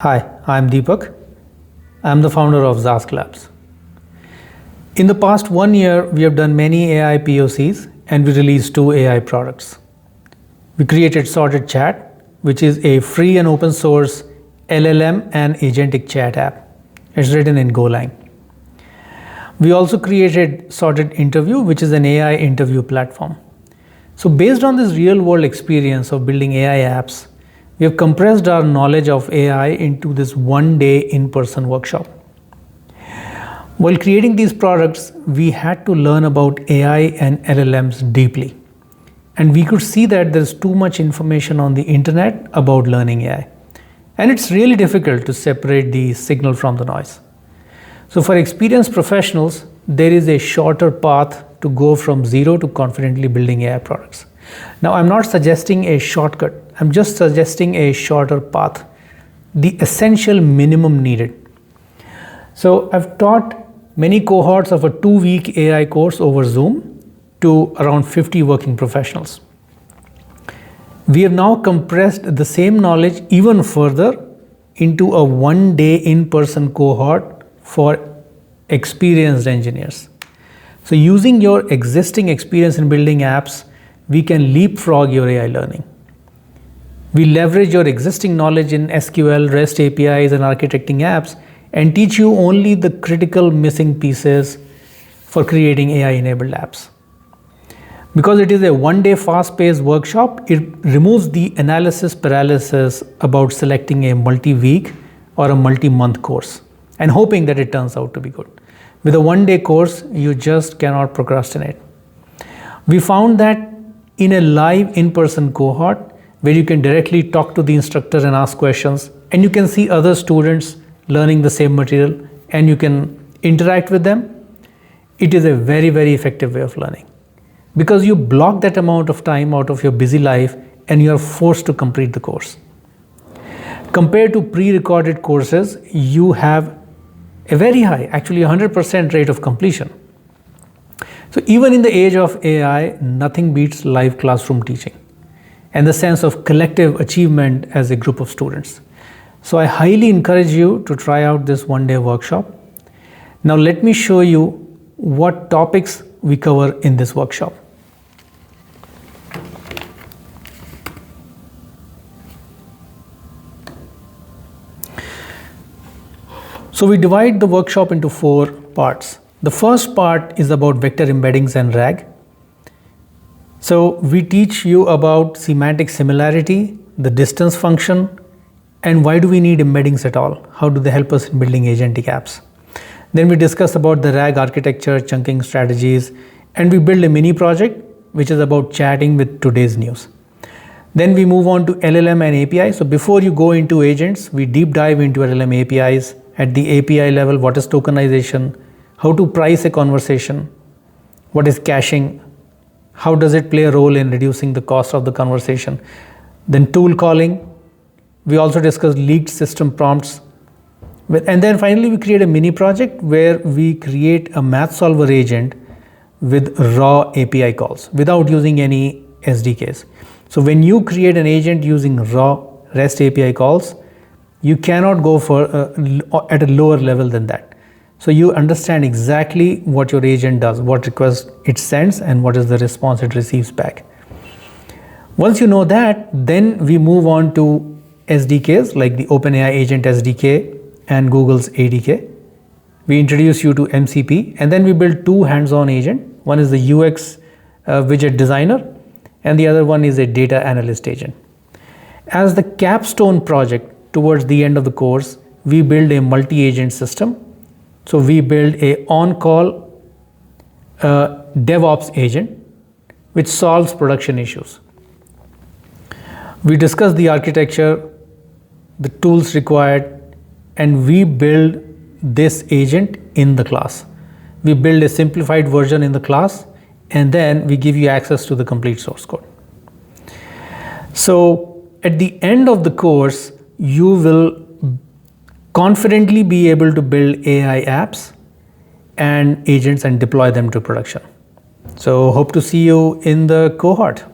Hi, I'm Deepak. I'm the founder of Xask Labs. In the past 1 year, we have done many AI POCs and we released 2 AI products. We created Sorted Chat, which is a free and open source LLM and agentic chat app. It's written in Golang. We also created Sorted Interview, which is an AI interview platform. So based on this real world experience of building AI apps, we have compressed our knowledge of AI into this 1-day in-person workshop. While creating these products, we had to learn about AI and LLMs deeply. And we could see that there's too much information on the internet about learning AI. And it's really difficult to separate the signal from the noise. So for experienced professionals, there is a shorter path to go from zero to confidently building AI products. Now, I'm not suggesting a shortcut. I'm just suggesting a shorter path, the essential minimum needed. So I've taught many cohorts of a 2-week AI course over Zoom to around 50 working professionals. We have now compressed the same knowledge even further into a 1-day in-person cohort for experienced engineers. So using your existing experience in building apps, we can leapfrog your AI learning. We leverage your existing knowledge in SQL, REST APIs, and architecting apps and teach you only the critical missing pieces for creating AI-enabled apps. Because it is a 1-day fast-paced workshop, it removes the analysis paralysis about selecting a multi-week or a multi-month course and hoping that it turns out to be good. With a 1-day course, you just cannot procrastinate. We found that in a live in-person cohort where you can directly talk to the instructor and ask questions, and you can see other students learning the same material and you can interact with them, it is a very, very effective way of learning. Because you block that amount of time out of your busy life and you are forced to complete the course. Compared to pre-recorded courses, you have a very high, actually 100% rate of completion. So even in the age of AI, nothing beats live classroom teaching and the sense of collective achievement as a group of students. So I highly encourage you to try out this 1-day workshop. Now let me show you what topics we cover in this workshop. So we divide the workshop into 4 parts. The first part is about vector embeddings and RAG. So we teach you about semantic similarity, the distance function, and why do we need embeddings at all? How do they help us in building agentic apps? Then we discuss about the RAG architecture, chunking strategies, and we build a mini project which is about chatting with today's news. Then we move on to LLM and API. So before you go into agents, we deep dive into LLM APIs. At the API level, what is tokenization? How to price a conversation? What is caching? How does it play a role in reducing the cost of the conversation? Then tool calling. We also discuss leaked system prompts. And then finally, we create a mini project where we create a math solver agent with raw API calls without using any SDKs. So when you create an agent using raw REST API calls, you cannot go for at a lower level than that. So you understand exactly what your agent does, what request it sends, and what is the response it receives back. Once you know that, then we move on to SDKs like the OpenAI Agent SDK and Google's ADK. We introduce you to MCP, and then we build 2 hands-on agents. One is the UX widget designer, and the other one is a data analyst agent. As the capstone project towards the end of the course, we build a multi-agent system. So we build a on-call DevOps agent which solves production issues. We discuss the architecture, the tools required, and we build this agent in the class. We build a simplified version in the class, and then we give you access to the complete source code. So at the end of the course, you will confidently be able to build AI apps and agents and deploy them to production. So hope to see you in the cohort.